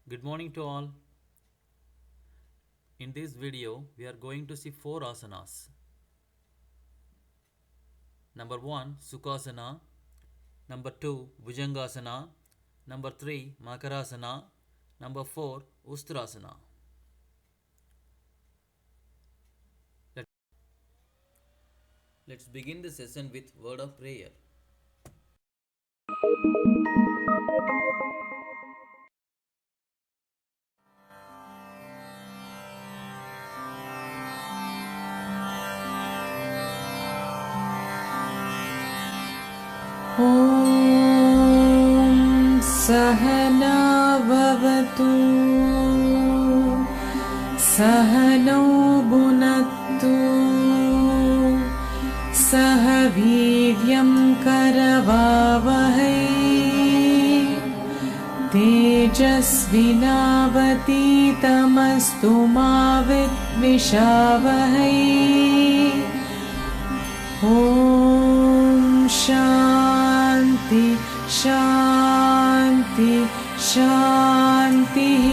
Good morning to all. In this video, we are going to see four asanas. Number 1, Sukhasana. Number 2, Bhujangasana. Number 3, Makarasana. Number 4, Ustrasana. Let- Let's begin the session with word of prayer. ॐ सहना भवतु सहनौ भुनक्तु सह वीर्यं करवावहै तेजस्विनावतीतमस्तु मा विद्विषावहै ॐ शान्ति शान्ति शान्तिः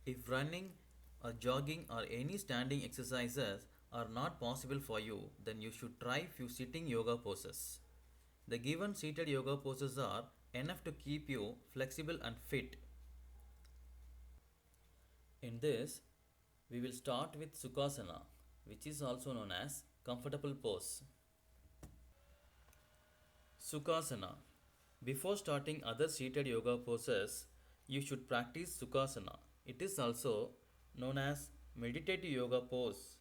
If running or jogging or any standing exercises are not possible for you, then you should try few sitting yoga poses. The given seated yoga poses are enough to keep you flexible and fit. In this, we will start with Sukhasana, which is also known as comfortable pose. Sukhasana. Before starting other seated yoga poses, you should practice Sukhasana. It is also known as meditative yoga pose,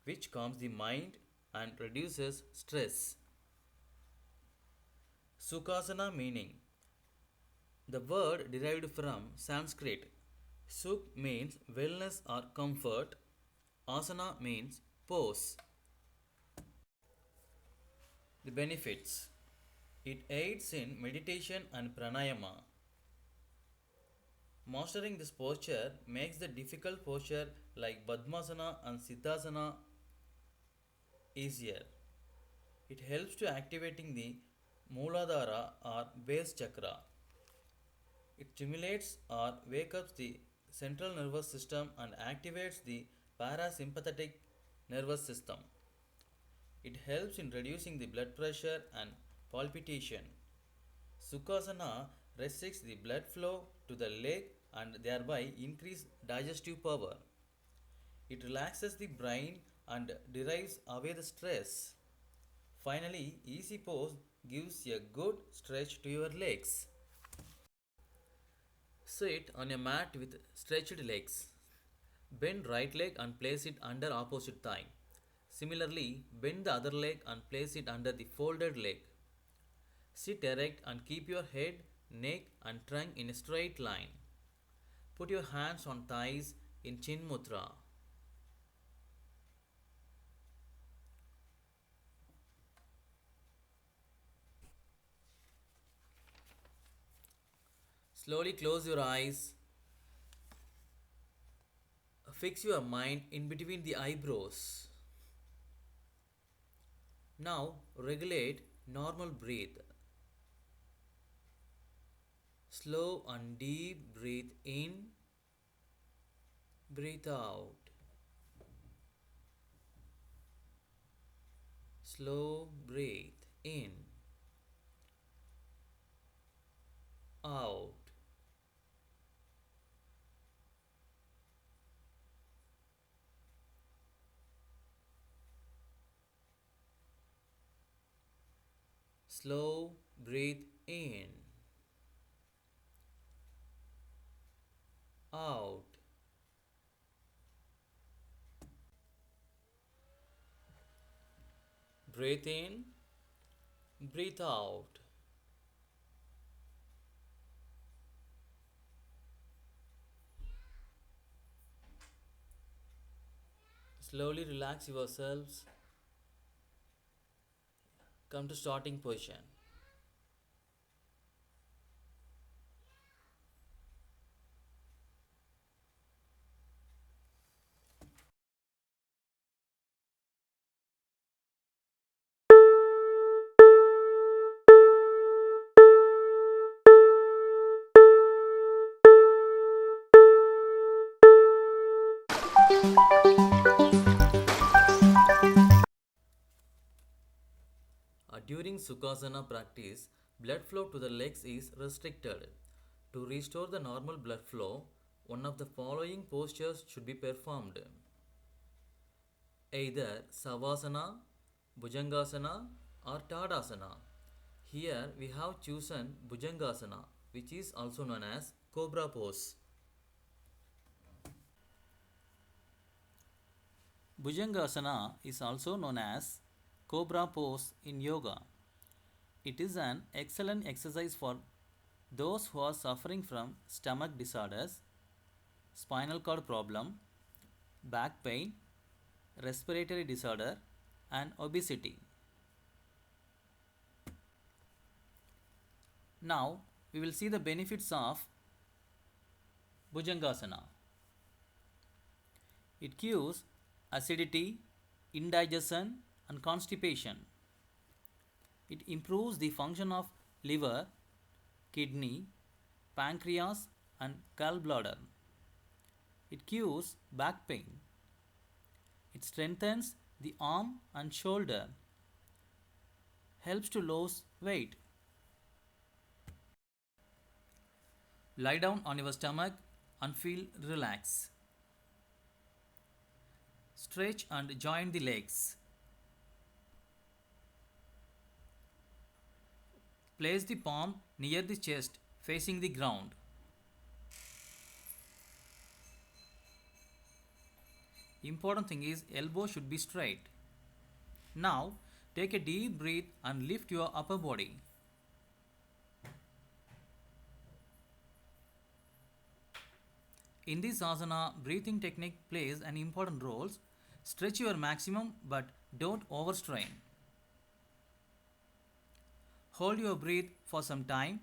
which calms the mind and reduces stress. Sukhasana meaning. The word derived from Sanskrit. Sukh means wellness or comfort. Asana means pose. The benefits. It aids in meditation and pranayama. Mastering this posture makes the difficult posture like Padmasana and Siddhasana easier. It helps to activating the Mooladhara or base chakra. It stimulates or wakes up the central nervous system and activates the parasympathetic nervous system. It helps in reducing the blood pressure and palpitation. Sukhasana restricts the blood flow to the leg and thereby increase digestive power. It relaxes the brain and derives away the stress. Finally, easy pose gives a good stretch to your legs. Sit on a mat with stretched legs. Bend right leg and place it under opposite thigh. Similarly, bend the other leg and place it under the folded leg. Sit erect and keep your head, neck and trunk in a straight line. Put your hands on thighs in Chin Mudra. Slowly close your eyes. Fix your mind in between the eyebrows. Now regulate normal breathe. Slow and deep breathe in, breathe out. Slow breathe in, out. Slow breathe in, out. Breathe in, breathe out. Slowly relax yourselves. Come to starting position. During Sukhasana practice, blood flow to the legs is restricted. To restore the normal blood flow, one of the following postures should be performed: either Savasana, Bhujangasana, or Tadasana. Here we have chosen Bhujangasana, which is also known as Cobra pose. Bhujangasana is also known as Cobra pose in yoga. It is an excellent exercise for those who are suffering from stomach disorders, spinal cord problem, back pain, respiratory disorder, and obesity. Now we will see the benefits of Bhujangasana. It cures acidity, indigestion, and constipation. It improves the function of liver, kidney, pancreas, and gallbladder. It cures back pain. It strengthens the arm and shoulder. Helps to lose weight. Lie down on your stomach and feel relaxed. Stretch and join the legs. Place the palm near the chest facing the ground. Important thing is elbow should be straight. Now take a deep breath and lift your upper body. In this asana, breathing technique plays an important role. Stretch your maximum but don't overstrain. Hold your breath for some time.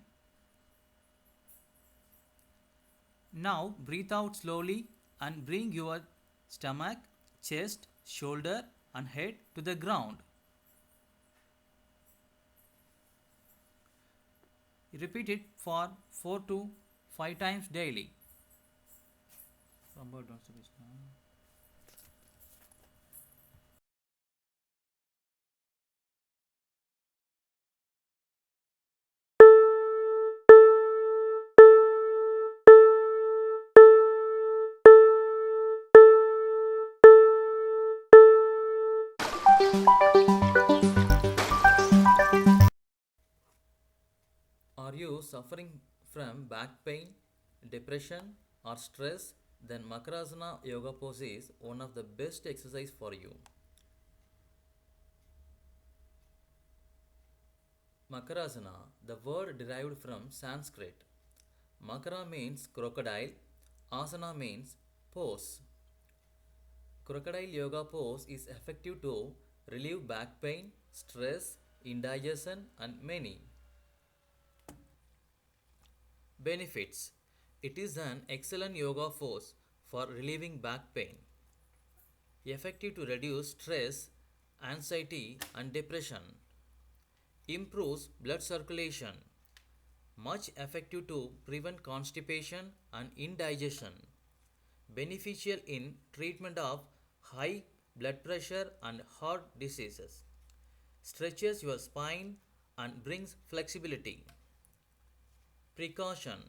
Now breathe out slowly and bring your stomach, chest, shoulder and head to the ground. Repeat it for 4 to 5 times daily. Are you suffering from back pain, depression, or stress? Then Makarasana yoga pose is one of the best exercise for you. Makarasana, the word derived from Sanskrit. Makara means crocodile, asana means pose. Crocodile yoga pose is effective to relieve back pain, stress, indigestion, and many. Benefits: it is an excellent yoga pose for relieving back pain, effective to reduce stress, anxiety, and depression, improves blood circulation, much effective to prevent constipation and indigestion, beneficial in treatment of high blood pressure and heart diseases, stretches your spine and brings flexibility. Precaution: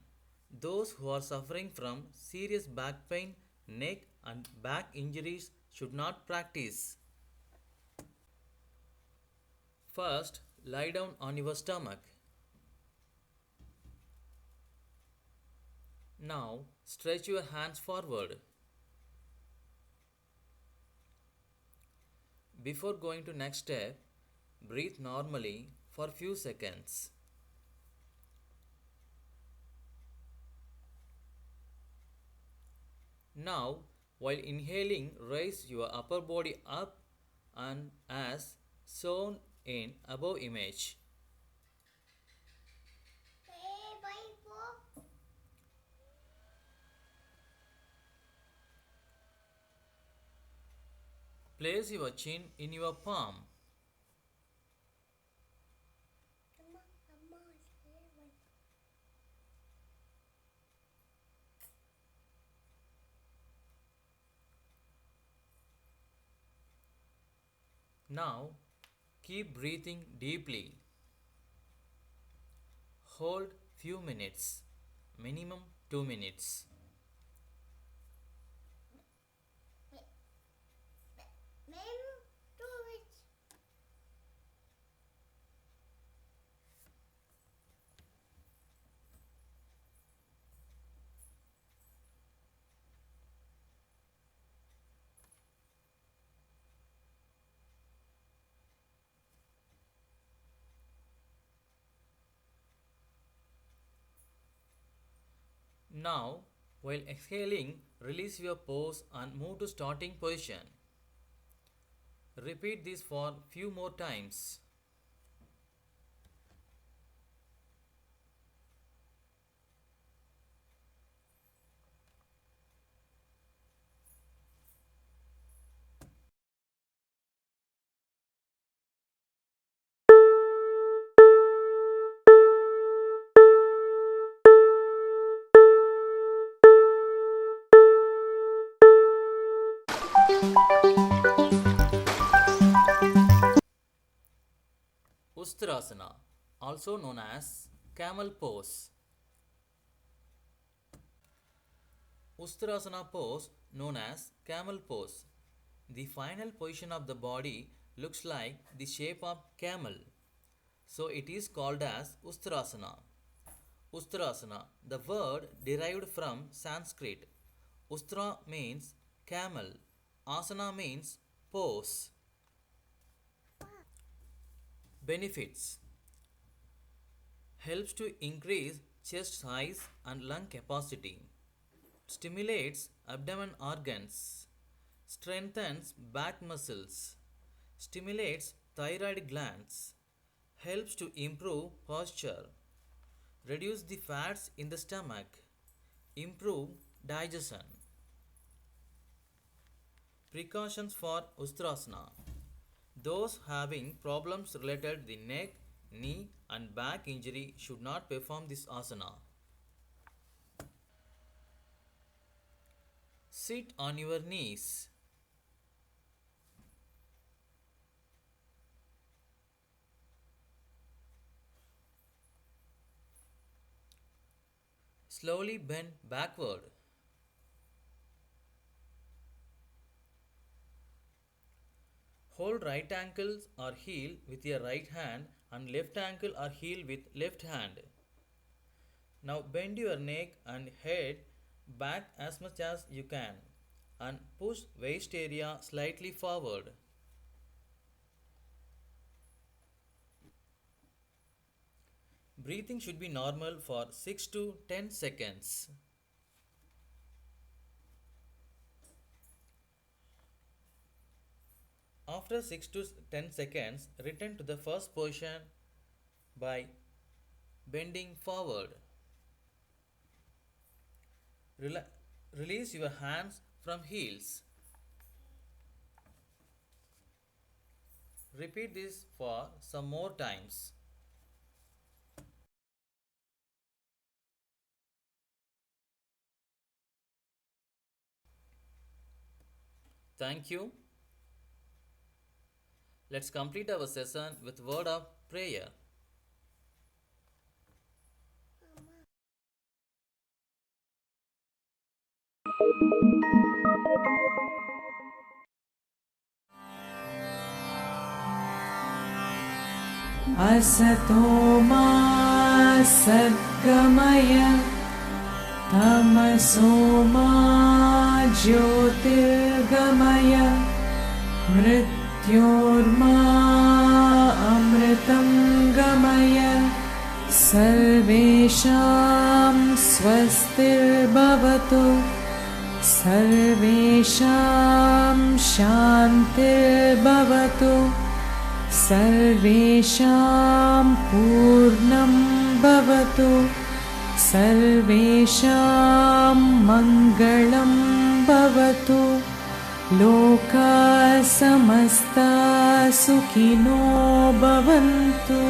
those who are suffering from serious back pain, neck, and back injuries should not practice. First, lie down on your stomach. Now, stretch your hands forward. Before going to next step, breathe normally for few seconds. Now, while inhaling, raise your upper body up and as shown in above image. Place your chin in your palm. Now keep breathing deeply. Hold few minutes, minimum 2 minutes. Now, while exhaling, release your pose and move to starting position. Repeat this for few more times. Ustrasana, also known as camel pose. Ustrasana pose, known as camel pose. The final position of the body looks like the shape of camel, so it is called as Ustrasana. Ustrasana, the word derived from Sanskrit. Ustra means camel, asana means pose. Benefits: helps to increase chest size and lung capacity, stimulates abdomen organs, strengthens back muscles, stimulates thyroid glands, helps to improve posture, reduce the fats in the stomach, improve digestion. Precautions for Ustrasana: those having problems related to the neck, knee and back injury should not perform this asana. Sit on your knees. Slowly bend backward. Hold right ankle or heel with your right hand and left ankle or heel with left hand. Now bend your neck and head back as much as you can and push waist area slightly forward. Breathing should be normal for 6 to 10 seconds. After 6 to 10 seconds, return to the first position by bending forward. Release your hands from heels. Repeat this for some more times. Thank you. Let's complete our session with word of prayer. असतो मा सद्गमय तमसो मा ज्योतिर्गमय मृत्योर्मा अमृतं गमय सर्वेषां स्वस्तिर्भवतु सर्वेषां शान्तिर्भवतु सर्वेषां पूर्णं भवतु सर्वेषां मङ्गलं भवतु लोकाः समस्ताः सुखिनो भवन्तु।